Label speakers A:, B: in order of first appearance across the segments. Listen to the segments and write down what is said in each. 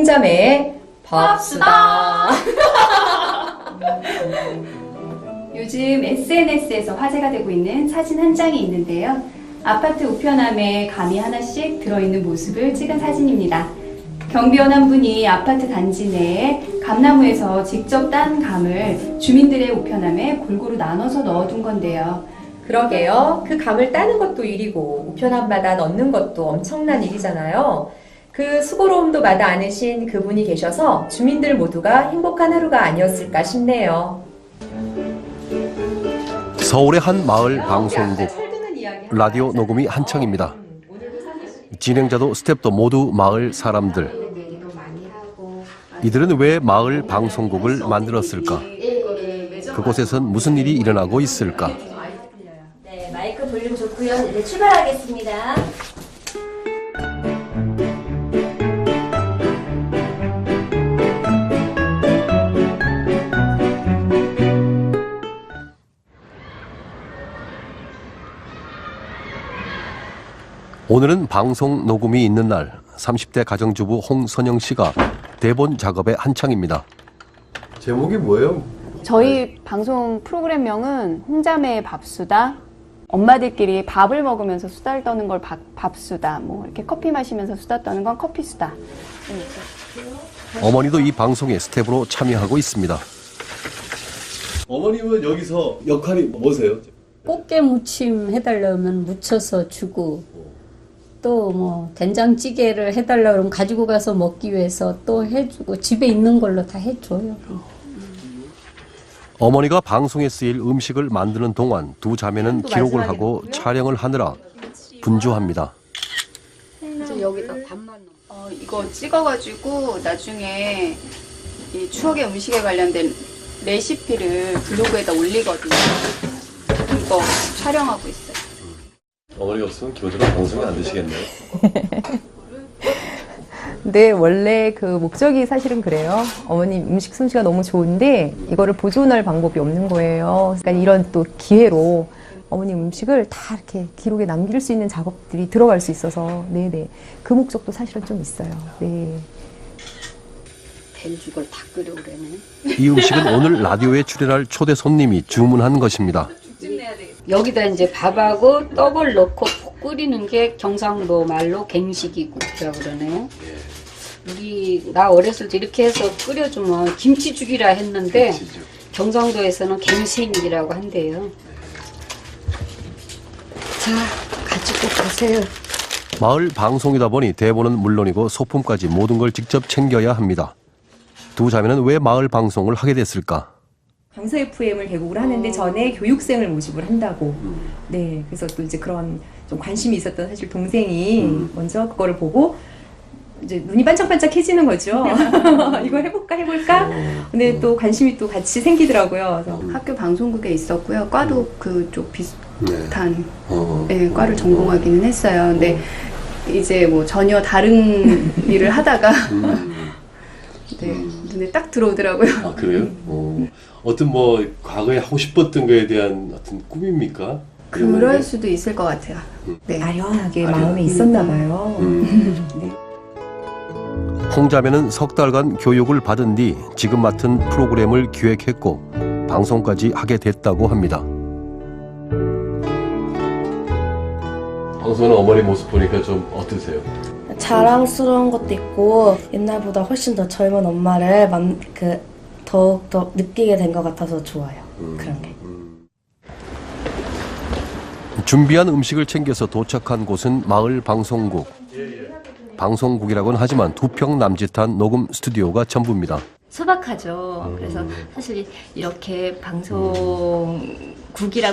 A: 홍자매의 밥수다.
B: 요즘 SNS에서 화제가 되고 있는 사진 한 장이 있는데요. 아파트 우편함에 감이 하나씩 들어있는 모습을 찍은 사진입니다. 경비원 한 분이 아파트 단지 내에 감나무에서 직접 딴 감을 주민들의 우편함에 골고루 나눠서 넣어둔 건데요.
A: 그러게요. 그 감을 따는 것도 일이고 우편함마다 넣는 것도 엄청난 일이잖아요. 그 수고로움도 마다 않으신 그분이 계셔서 주민들 모두가 행복한 하루가 아니었을까 싶네요.
C: 서울의 한 마을 방송국. 라디오 녹음이 한창입니다. 진행자도 스태프도 모두 마을 사람들. 이들은 왜 마을 방송국을 만들었을까? 그곳에선 무슨 일이 일어나고 있을까?
D: 네, 마이크 볼륨 좋고요. 이제 출발하겠습니다.
C: 오늘은 방송 녹음이 있는 날, 30대 가정주부 홍선영 씨가 대본 작업에 한창입니다.
E: 제목이 뭐예요?
B: 저희 방송 프로그램명은 홍자매의 밥수다. 엄마들끼리 밥을 먹으면서 수다를 떠는 걸 밥수다. 뭐 이렇게 커피 마시면서 수다 떠는 건 커피수다.
C: 어머니도 이 방송에 스태프로 참여하고 있습니다.
E: 어머님은 여기서 역할이 뭐세요?
F: 꽃게 무침 해달라면 무쳐서 주고, 또 뭐 된장찌개를 해달라 그러면 가지고 가서 먹기 위해서 또 해주고, 집에 있는 걸로 다 해줘요.
C: 어머니가 방송에 쓰일 음식을 만드는 동안 두 자매는 기록을 하고 촬영을 하느라 분주합니다.
F: 이제 여기다 밥만 넣어.
B: 이거 찍어가지고 나중에 이 추억의 음식에 관련된 레시피를 블로그에다 올리거든요. 이거 촬영하고 있어요.
E: 어머니가 없으면 기본적으로 방송이 안 되시겠네요.
A: 네, 원래 그 목적이 사실은 그래요. 어머님 음식 솜씨가 너무 좋은데 이거를 보존할 방법이 없는 거예요. 그러니까 이런 또 기회로 어머님 음식을 다 이렇게 기록에 남길 수 있는 작업들이 들어갈 수 있어서 네네 그 목적도 사실은 좀 있어요. 네.
F: 된죽을 다 끓여 그러네.
C: 이 음식은 오늘 라디오에 출연할 초대 손님이 주문한 것입니다.
F: 여기다 이제 밥하고 떡을 넣고 푹 끓이는 게 경상도 말로 갱식이국이라고 그러네요. 나 어렸을 때 이렇게 해서 끓여주면 김치죽이라 했는데 경상도에서는 갱생이라고 한대요. 자, 가지고 가세요.
C: 마을 방송이다 보니 대본은 물론이고 소품까지 모든 걸 직접 챙겨야 합니다. 두 자매는 왜 마을 방송을 하게 됐을까?
A: 강서 FM을 개국을 하는데 전에 교육생을 모집을 한다고. 네, 그래서 또 이제 그런 좀 관심이 있었던 사실 동생이 먼저 그거를 보고 이제 눈이 반짝반짝해지는 거죠. 이거 해볼까? 근데 또 관심이 또 같이 생기더라고요. 그래서
B: 학교 방송국에 있었고요. 과도 그쪽 비슷한 과를 전공하기는 했어요. 근데 이제 뭐 전혀 다른 일을 하다가 눈에 딱 들어오더라고요.
E: 아, 그래요? 어떤 뭐 과거에 하고 싶었던 거에 대한 어떤 꿈입니까?
B: 그럴 수도 있을 것 같아요. 네.
A: 아련하게 마음에 있었나 봐요. 네.
C: 홍자매는 석 달간 교육을 받은 뒤 지금 맡은 프로그램을 기획했고 방송까지 하게 됐다고 합니다.
E: 방송하는 어머니 모습 보니까 좀 어떠세요?
G: 자랑스러운 것도 있고 옛날보다 훨씬 더 젊은 엄마를 더욱더 느끼게 된 것 같아서 좋아요. 그런 게.
C: 준비한 음식을 챙겨서 도착한 곳은 마을 방송국. 방송국이라고는 하지만 2평 남짓한 녹음 스튜디오가 전부입니다.
D: 소박하죠. 그래서 사실 이렇게 방송국이라고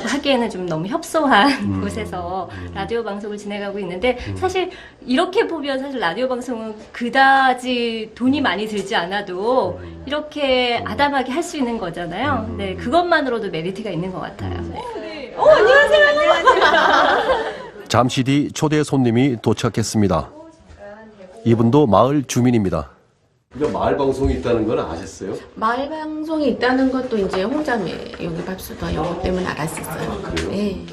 D: 하기에는 좀 너무 협소한 곳에서 라디오 방송을 진행하고 있는데 사실 이렇게 보면 사실 라디오 방송은 그다지 돈이 많이 들지 않아도 이렇게 아담하게 할 수 있는 거잖아요. 네, 그것만으로도 메리트가 있는 것 같아요. 네. 안녕하세요.
C: 잠시 뒤 초대 손님이 도착했습니다. 이분도 마을 주민입니다.
E: 그러니까 마을 방송이 있다는 건 아셨어요?
H: 마을 방송이 있다는 것도 이제 홍자매 여기 밥수다 영어 때문에 알았었어요.
E: 아, 그래요?
H: 네.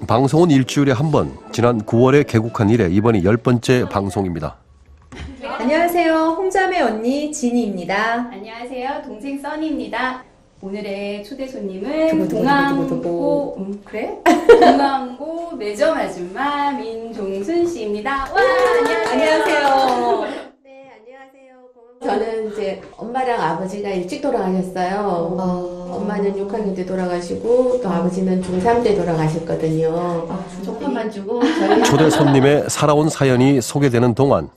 C: 방송은 일주일에 한 번, 지난 9월에 개국한 이래 이번이 10번째 방송입니다.
A: 안녕하세요. 참외 언니 진이입니다.
B: 안녕하세요. 동생 써니입니다. 오늘의 초대 손님은
A: 두구두구두구두구.
B: 동암고 그래? 동암고 매점 아줌마 민종순 씨입니다. 와, 안녕하세요.
H: 네, 안녕하세요. 저는 이제 엄마랑 아버지가 일찍 돌아가셨어요. 엄마는 6학년 때 돌아가시고 또 아버지는 중3 때 돌아가셨거든요. 조금만 주고 저희
C: 초대 손님의 살아온 사연이 소개되는 동안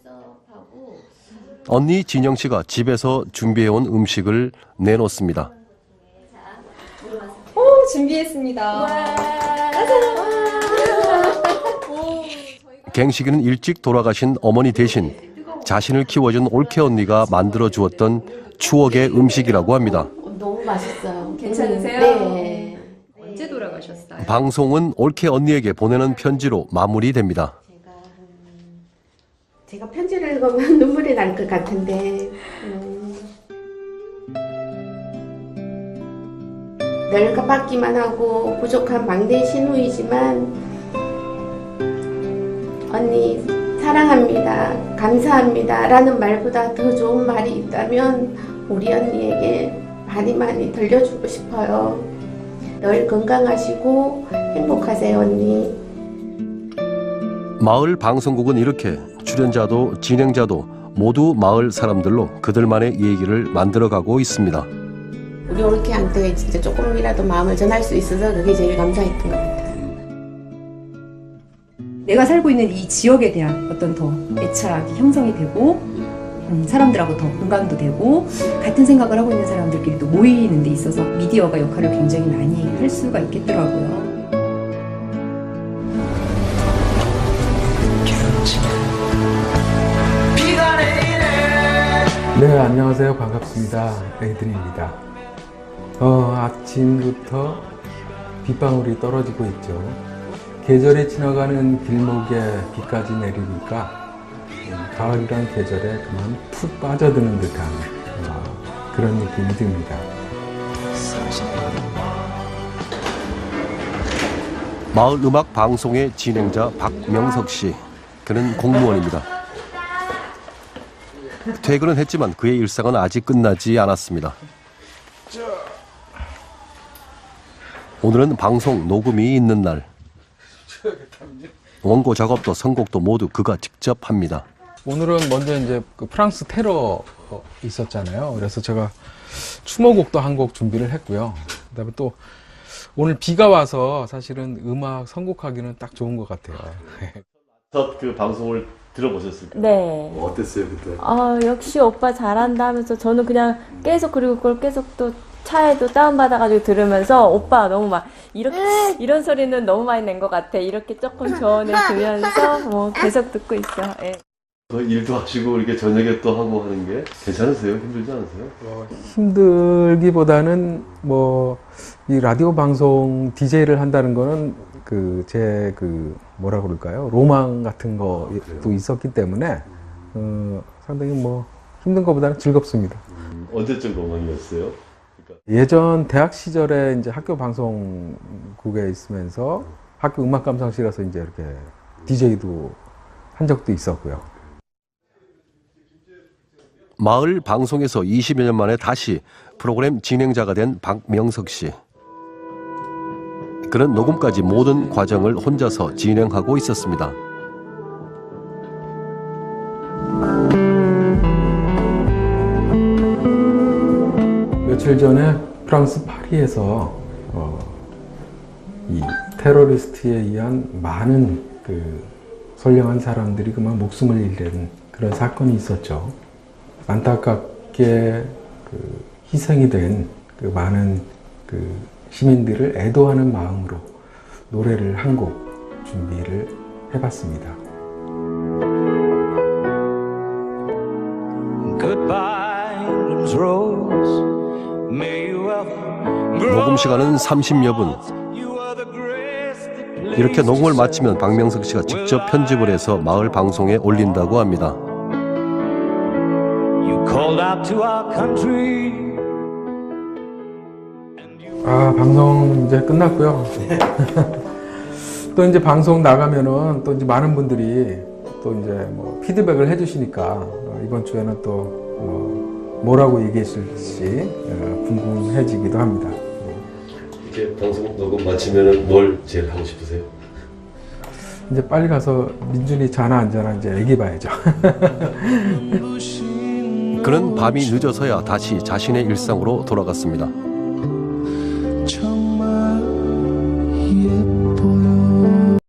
C: 언니 진영 씨가 집에서 준비해온 음식을 내놓습니다.
A: 오, 준비했습니다.
C: 갱식이는 일찍 돌아가신 어머니 대신 자신을 키워준 올케 언니가 만들어 주었던 추억의 음식이라고 합니다.
H: 너무 맛있어요.
B: 괜찮으세요?
H: 네.
A: 언제 돌아가셨어요?
C: 방송은 올케 언니에게 보내는 편지로 마무리됩니다.
H: 제가 편지를 읽으면 눈물이 날 것 같은데 늘 깜빡기만 하고 부족한 막내 신우이지만 언니 사랑합니다, 감사합니다 라는 말보다 더 좋은 말이 있다면 우리 언니에게 많이 들려주고 싶어요. 늘 건강하시고 행복하세요 언니.
C: 마을 방송국은 이렇게 출연자도 진행자도 모두 마을 사람들로 그들만의 얘기를 만들어가고 있습니다.
H: 우리 올케한테 진짜 조금이라도 마음을 전할 수 있어서 그게 제일 감사했던 것 같아요.
A: 내가 살고 있는 이 지역에 대한 어떤 더 애착이 형성이 되고 사람들하고 더 공감도 되고 같은 생각을 하고 있는 사람들끼리 또 모이는 데 있어서 미디어가 역할을 굉장히 많이 할 수가 있겠더라고요.
I: 네, 안녕하세요. 반갑습니다. 에이든입니다. 아침부터 빗방울이 떨어지고 있죠. 계절이 지나가는 길목에 비까지 내리니까 가을이란 계절에 그만 푹 빠져드는 듯한 그런 느낌이 듭니다.
C: 마을 음악 방송의 진행자 박명석 씨. 그는 공무원입니다. 퇴근은 했지만 그의 일상은 아직 끝나지 않았습니다. 오늘은 방송 녹음이 있는 날. 원고 작업도 선곡도 모두 그가 직접 합니다.
I: 오늘은 먼저 이제 그 프랑스 테러 있었잖아요. 그래서 제가 추모곡도 한 곡 준비를 했고요. 그다음에 또 오늘 비가 와서 사실은 음악 선곡하기는 딱 좋은 것 같아요.
E: 첫 그 방송을 들어보셨습니까?
J: 네.
E: 어땠어요 그때?
J: 역시 오빠 잘한다 하면서 저는 그냥 계속 그리고 그걸 계속 또 차에도 다운받아가지고 들으면서 오빠 너무 막 이렇게 이런 소리는 너무 많이 낸 것 같아. 이렇게 조금 조언해 주면서 뭐 계속 듣고 있어. 예.
E: 그 일도 하시고 이렇게 저녁에 또 하고 하는 게 괜찮으세요? 힘들지 않으세요?
I: 힘들기보다는 뭐 이 라디오 방송 DJ를 한다는 거는 제 뭐라 그럴까요? 로망 같은 것도 있었기 때문에 상당히 뭐 힘든 것보다는 즐겁습니다.
E: 언제적 로망이었어요?
I: 예전 대학 시절에 이제 학교 방송국에 있으면서 학교 음악 감상실에서 이제 이렇게 DJ도 한 적도 있었고요.
C: 마을 방송에서 20여 년 만에 다시 프로그램 진행자가 된 박명석 씨. 그는 녹음까지 모든 과정을 혼자서 진행하고 있었습니다.
I: 며칠 전에 프랑스 파리에서 이 테러리스트에 의한 많은 선량한 사람들이 그만 목숨을 잃는 그런 사건이 있었죠. 안타깝게 희생이 된 많은 시민들을 애도하는 마음으로 노래를 한 곡 준비를 해봤습니다.
C: 녹음 시간은 30여 분. 이렇게 녹음을 마치면 박명석 씨가 직접 편집을 해서 마을 방송에 올린다고 합니다.
I: 방송 이제 끝났고요. 또 이제 방송 나가면은 또 이제 많은 분들이 또 이제 뭐 피드백을 해주시니까 이번 주에는 또 뭐라고 얘기했을지 궁금해지기도 합니다.
E: 이렇게 방송 녹음 마치면은 뭘 제일 하고 싶으세요?
I: 이제 빨리 가서 민준이 자나 안 자나 이제 애기 봐야죠.
C: 그는 밤이 늦어서야 다시 자신의 일상으로 돌아갔습니다.